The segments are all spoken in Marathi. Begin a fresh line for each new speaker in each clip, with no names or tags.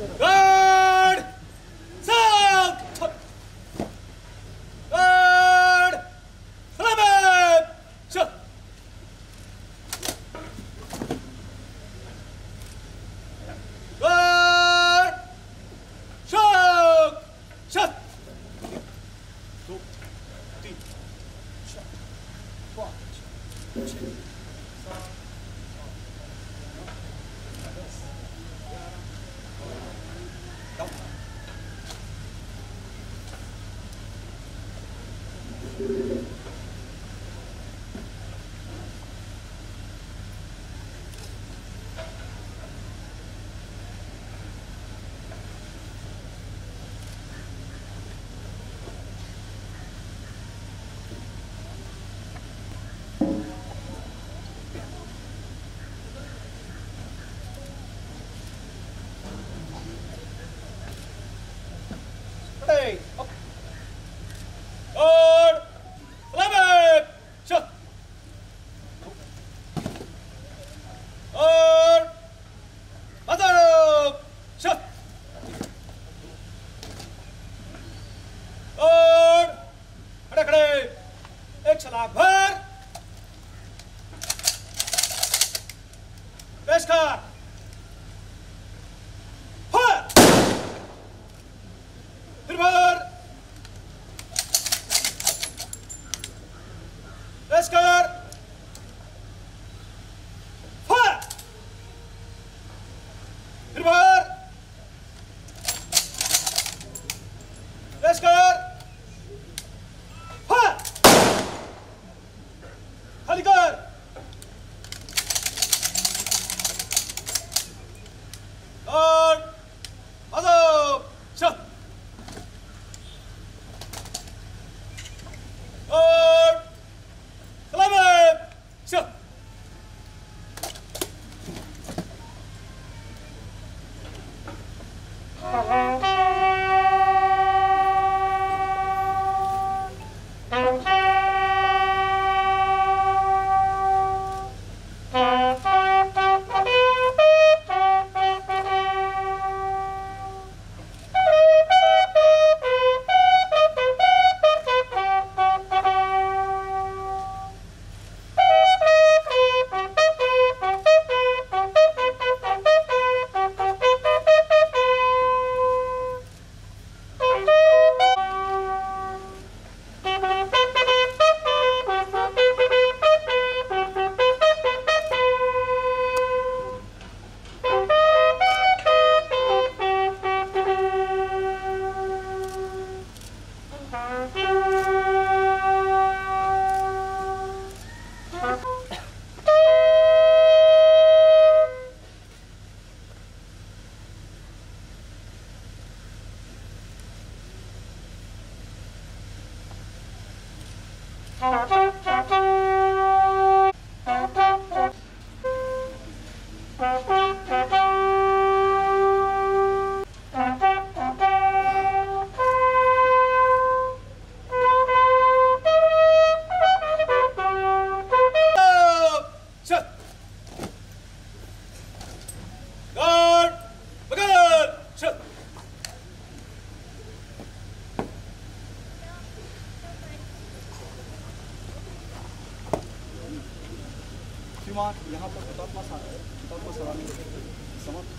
Guard! South! Guard! Salamat! Shut! Guard! Shock! Shut! 2, 3, shut. 4, 5, 6, 7. Hey, up. Guard! Salamat! Shut! Guard! Hazard! Shut! Guard! खड़े खड़े एक छलांग भर पेश कर फायर फिर भर पेश कर फायर फिर भर पेश कर फायर खाली कर और आजाद शट और सलामत शट यहाँ पर हुतात्मा सलामी समाप्त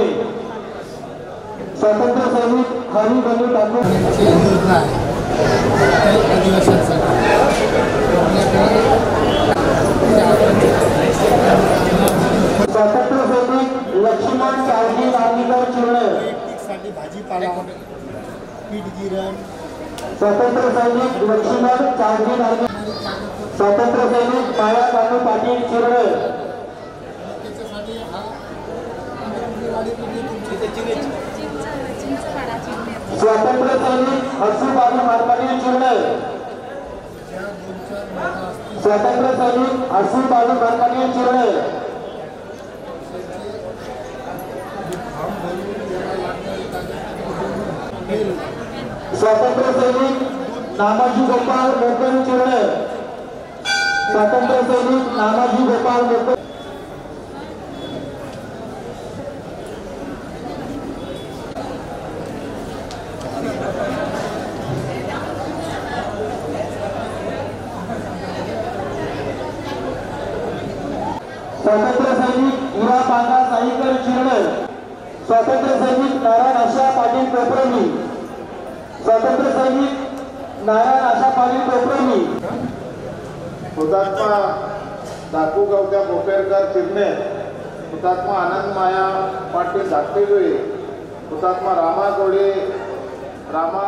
चिरणे, स्वातंत्र्य सैनिक हरी बंधू ठाकूर
योजना आहे आदिवासींसाठी
स्वातंत्र्य सैनिक लक्ष्मण सावजी नार्लीकर चिरणे,
साठी भाजीपाला पीठ गिरण
स्वातंत्र्य सैनिक लक्ष्मण सावजी नार्लीकर, स्वातंत्र्य सैनिक माया कानू पाटील चिरणे,
त्याच्यासाठी हा
स्वातंत्र्य सैनिक हसू बाबू मारकानी चिरणे, स्वातंत्र्य सैनिक हसू बाबू मारकानी चिरणे, स्वातंत्र्य सैनिक नामाजी गोपाल मोकल चिरणे, स्वातंत्र्य सैनिक नामाजी गोपाल मोकल, स्वातंत्र्य सैनिक हिरा पांगा साईकर चिरणे, स्वातंत्र्य सैनिक नारायण आशा पाटील कोपरणी, स्वातंत्र्य सैनिक नारायण आशा पाटील कोपरणी,
हुतात्मा दाकू गवत्या बोपेरकर चिरणे, हुतात्मा आनंद माया पाटील धाकटेजुळे, हुतात्मा रामा कोळे रामा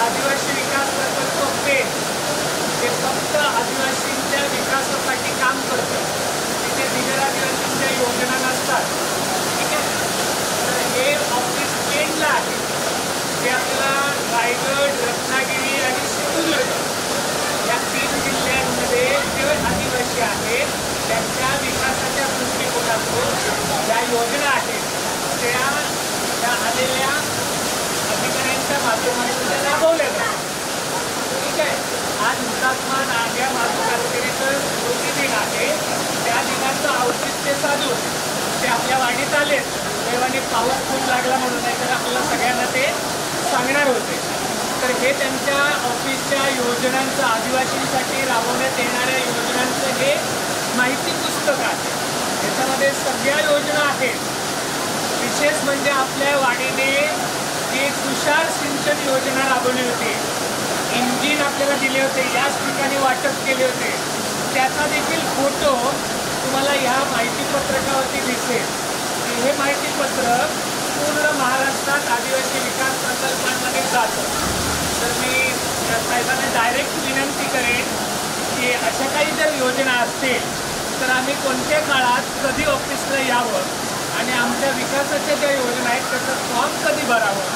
आदिवासी विकास प्रकल्प पेन हे फक्त आदिवासींच्या विकासासाठी काम करतं. तिथे बिगर आदिवासींच्या योजना नसतात. ठीक आहे. तर हे ऑफिस पेनला आहे. ते आपल्याला रायगड, रत्नागिरी आणि सिंधुदुर्ग या 3 जिल्ह्यांमध्ये जे आदिवासी आहेत त्यांच्या विकासाच्या दृष्टिकोनातून ज्या योजना आहेत त्या आलेल्या अधिकाऱ्यांच्या माध्यमातून त्या राबवल्या जातात. ठीक आहे. आज हुतात्मा नाग्या माधव कारकिर्दीचं स्मृती दिन आहे. त्या दिनाचं औचित्य साधून ते आपल्या वाडीत आले. देवाने पाऊस खूप लागला म्हणून नाही तर आपल्याला सगळ्यांना ते सांगणार होते. तर हे त्यांच्या ऑफिसच्या योजनांचं आदिवासींसाठी राबवण्यात येणाऱ्या योजनांचं हे माहिती पुस्तक आहे. त्याच्यामध्ये सगळ्या योजना आहेत. विशेष म्हणजे आपल्या वाडीने एक तुषार सिंचन योजना राबवली होती. इंजिन आपल्याला दिले होते, याच ठिकाणी वाटप केले होते. त्याचा देखील फोटो तुम्हाला ह्या माहितीपत्रकावरती दिसेल. हे माहितीपत्रक पूर्ण महाराष्ट्रात आदिवासी विकास प्रकल्पांमध्ये जातं. तर मी साहेबांना डायरेक्ट विनंती करेन की अशा काही जर योजना असतील तर आम्ही कोणत्या काळात कधी ऑफिसला यावं आणि आमच्या विकासाच्या ज्या योजना आहेत त्याचं फॉर्म कधी भरावं.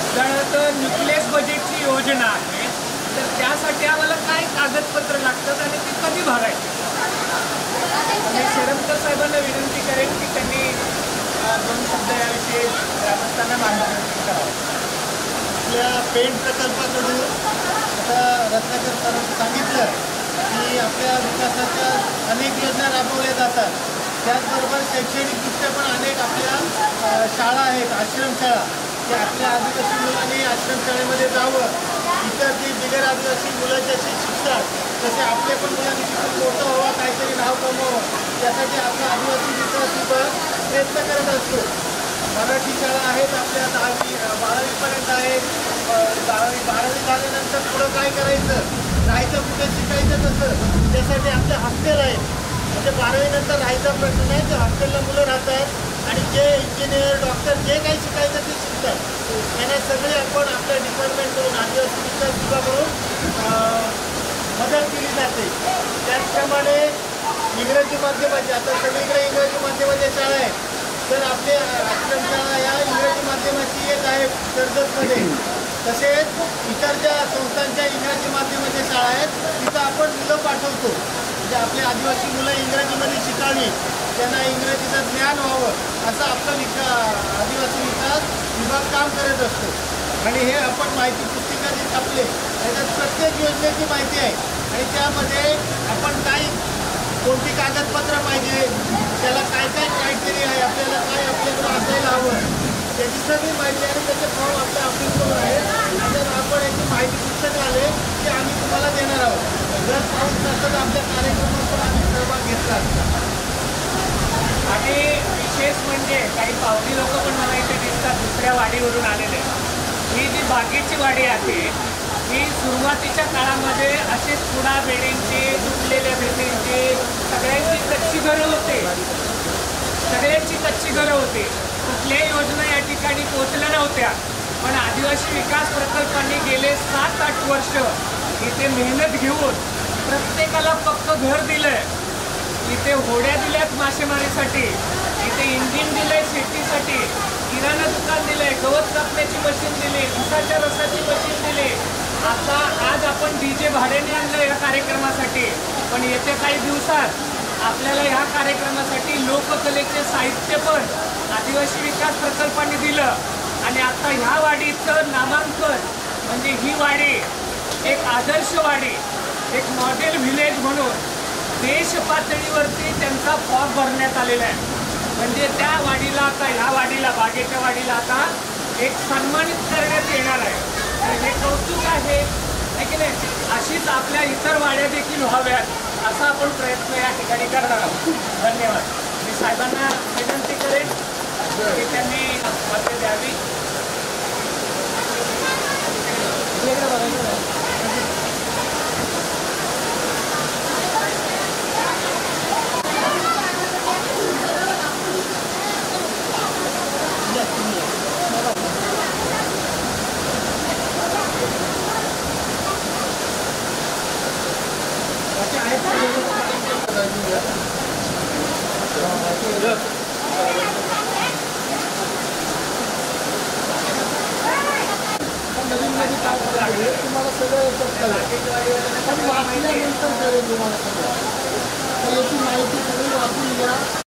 उदाहरणार्थ न्यूक्लियस बजेटची योजना आहे तर त्यासाठी आम्हाला काय कागदपत्र लागतात आणि ते कधी भरायचे. मी शेरमकर साहेबांना विनंती करेन की त्यांनी 2 शब्द याविषयी ग्रामस्थांना मार्गदर्शन करावं.
आपल्या पेंट प्रकल्पाकडून आता रत्नाकर सरांनी सांगितलं की आपल्या विकासाच्या अनेक योजना राबवल्या जातात. त्याचबरोबर शैक्षणिकदृष्ट्या पण अनेक आपल्या शाळा आहेत, आश्रमशाळा, की आपल्या आदिवासी मुलांनी आश्रमशाळेमध्ये जावं. इतर जी बिगर आदिवासी मुलं जशी शिकतात तसे आपले पण मुलांनी शिकून मोठं व्हावं, काहीतरी नाव कमवावं, त्यासाठी आपला आदिवासी विकास विभाग प्रयत्न करत असतो. मराठी शाळा आहेत आपल्या 10वी 12वीपर्यंत आहेत. 12वी झाल्यानंतर पुढं काय करायचं, राहायचं कुठे, शिकायचं कसं, त्यासाठी आपले हॉस्टेल आहेत. म्हणजे 12वी नंतर राहायचा प्रश्न नाही, ते हॉस्टेलला मुलं राहतात आणि जे इंजिनियर डॉक्टर जे काही शिकायचं ते शिकतात. त्यांना सगळे आपण आपल्या डिपार्टमेंटकडून आदिवासी विकास विभागाकडून मदत केली जाते. त्याचप्रमाणे इंग्रजी माध्यमाची, आता सगळीकडे इंग्रजी माध्यमाच्या शाळा आहेत, तर आपले आश्रमशाळा या इंग्रजी माध्यमाची एक आहे कर्जतमध्ये. तसेच इतर ज्या संस्थांच्या इंग्रजी माध्यमाच्या शाळा आहेत तिथं आपण मुलं पाठवतो, म्हणजे आपले आदिवासी मुलं इंग्रजीमध्ये शिकावी, त्यांना इंग्रजीचं ज्ञान व्हावं, असं आपला आदिवासी विकास विभाग काम करत असतो. आणि हे आपण माहिती पुस्तिका जे छापले त्याच्यात प्रत्येक योजनेची माहिती आहे आणि त्यामध्ये आपण काय कोणती कागदपत्र पाहिजे, त्याला काय काय क्रायटेरिया आहे, आपल्याला काय आपल्याकडं असायला हवं, त्याची सगळी माहिती आणि त्याचे फॉर्म आपल्या ऑफिसवर आहे. जर आपण याची माहिती पुस्तक आले की आम्ही तुम्हाला देणार आहोत. जर पाऊस नसतं आपल्या कार्यक्रमात पण आम्ही सहभाग घेतला असता.
आणि विशेष म्हणजे काही पावली लोक पण मला इथे दिसतात दुसऱ्या वाडीवरून आलेले. ही जी बागेची वाडी आहे ही सुरुवातीच्या काळामध्ये असे चुडा बेडींची, तुटलेल्या भिंतींची, सगळ्यांची कच्ची घरं होते. सगळ्यांची कच्ची घरं होती. कुठल्याही योजना या ठिकाणी पोहोचल्या नव्हत्या. पण आदिवासी विकास प्रकल्पांनी गेले 7-8 वर्ष इथे मेहनत घेऊन प्रत्येकाला पक्क घर दिलंय. इथे होड्या दिल्यात मासेमारीसाठी, इथे इंजिन दिलंय शेतीसाठी, किराणा दुकान दिलंय, गवत कापण्याची मशीन दिली, उसाच्या रसाची मशीन दिली. आता आज आपण डीजे भाड्याने आणलं या कार्यक्रमासाठी, पण येत्या काही दिवसात आपल्याला ह्या कार्यक्रमासाठी लोककलेचे साहित्य पण आदिवासी विकास प्रकल्पाने दिलं. आणि आता ह्या वाडीचं नामांकन म्हणजे ही वाडी एक आदर्श वाडी, एक मॉडेल व्हिलेज म्हणून देश पातळीवरती त्यांचा फॉर्म भरण्यात आलेला आहे. म्हणजे त्या वाडीला आता ह्या वाडीला, बागेच्या वाडीला आता एक सन्मानित करण्यात येणार आहे. हे कौतुक आहे की नाही. अशीच आपल्या इतर वाड्या देखील व्हाव्यात असा आपण प्रयत्न या ठिकाणी करणार आहोत. धन्यवाद. मी साहेबांना विनंती करेन की त्यांनी मते द्यावी.
तुम्हाला सगळं याच्यात कळेल, पण वाचल्यानंतर कळेल तुम्हाला सगळं. याची माहिती सगळी वाचून घ्या.